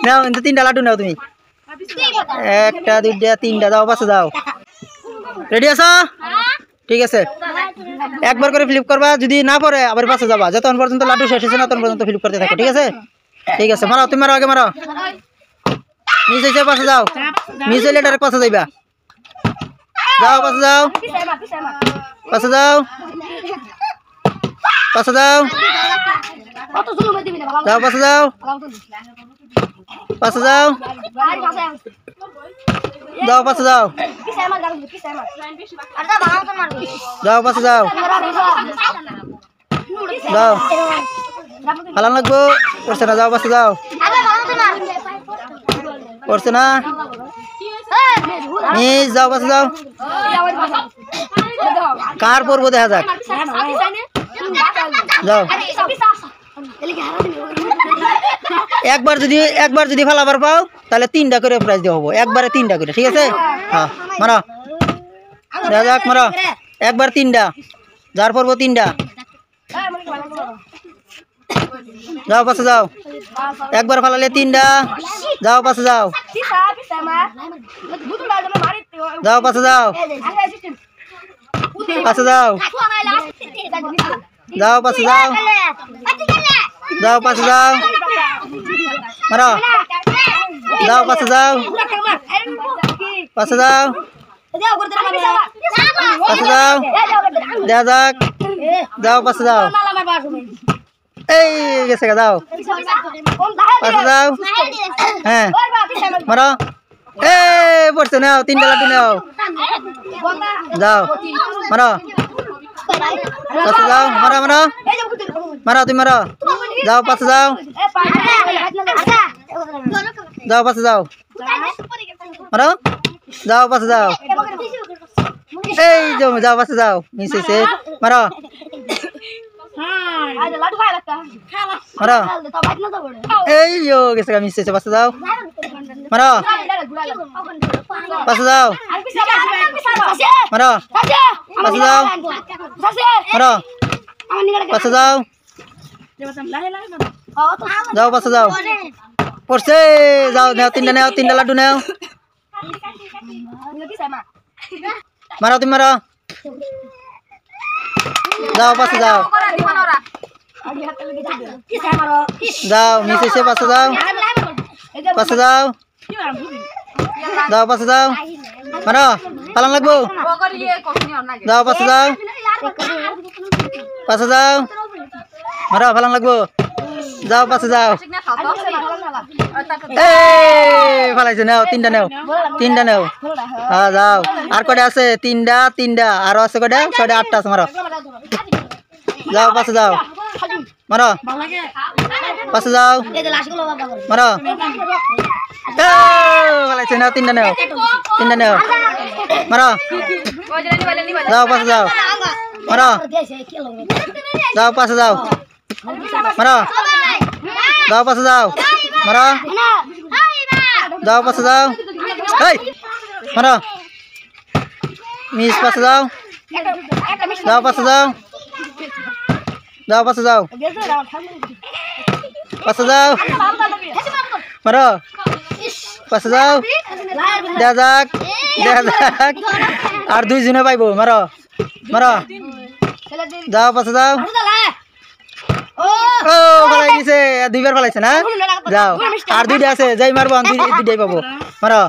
নাও কিন্তু তিনটা লাড্ডু নাও তুমি একটা দুইটা তিনটা যাও পাশে যাও রেডি আছো ঠিক আছে একবার করে ফ্লিপ করবা যদি না পড়ে আবার পাশে যাবা যতক্ষণ পর্যন্ত লাড্ডু শেষ হচ্ছে না ততক্ষণ পর্যন্ত ফ্লিপ করতে থাকো ঠিক আছে মারো তুমি মারো আগে মারো নিচে এসে পাশে যাও নিচে লেটারে পাশে যাইবা যাও পাশে যাও পাশে যাও পাশে যাও যাও পাশে যাও পাশে যাও যাও পাশে যাও যাও পাশে যাও যাও ফালান লাগবো করছে না যাও পাশে যাও করছে না নিজ যাও পাশে যাও কার পড়বো দেখা যাক যাও একবার যদি ফালাবার পাও তাহলে তিনটা করে প্রাইজ দেওয়া হবো একবারে তিনটা করে ঠিক আছে হ্যাঁ মারো দেখা যাক মারো একবার তিনটা যার পড়বো তিনটা যাও পাশে যাও একবার ফালালে তিনটা যাও পাশে যাও যাও পাশে যাও পাশে যাও যাও পাশে যাও যাও পাশে যাও মারো যাও পাশে যাও পাশে যাও পাশে যাও দেখা যাক যাও পাশে যাও এই গেছে যাও পাশে যাও হ্যাঁ মারো পড়ছে নাও তিনটা লাড্ডু নাও যাও মারো পাশে যাও মারো মারো মারো তুমি মারো যাও পাশে যাও যাও পাশে যাও মারো যাও পাশে যাও এই যাও পাশে যাও মিশে মারো মারো এই গেছে মিশে পাশে যাও মারো পাশে যাও মারো পাশে যাও মারো পাশে যাও যাও পাশে যাও পড়ছে যাও নাও তিনটা লাড্ডু নাও মারো তুমি মারো যাও পাশে যাও যাও মিশে পাশে যাও পাশে যাও যাও পাশে যাও মারো পালান লাগবো যাও পাশে যাও পাশে যাও মারো পালান লাগবো যাও পাশে যাও ফালাইছে নাও তিনটা নাও হ্যাঁ যাও আর কটা আছে তিনটা আরো আছে কটা ছয়টা আটটা আছে মারো যাও পাশে যাও মারো পাশে যাও মারো ফালাইছে নাও তিনটা নাও মারো যাও পাশে যাও মারো যাও পাশে যাও মারো যাও পাশে যাও মারো যাও পাশে যাও মারো মিস পাশে যাও যাও পাশে যাও যাও পাশে যাও পাশে যাও মারো পাশে যাও দেখা যাক আর দুইজনে পাইবো মারো যাও পাশে যাও ও ফালাই গেছে দুইবার ফালাইছে না যাও আর দুইটা আছে যাই মারবো দুইটাই পাবো মারো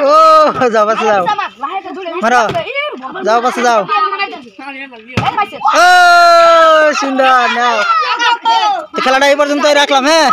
ও যাও পাশে যাও মারো যাও পাশে যাও ও সুন্দর নাও খেলাটা এই পর্যন্তই রাখলাম হ্যাঁ।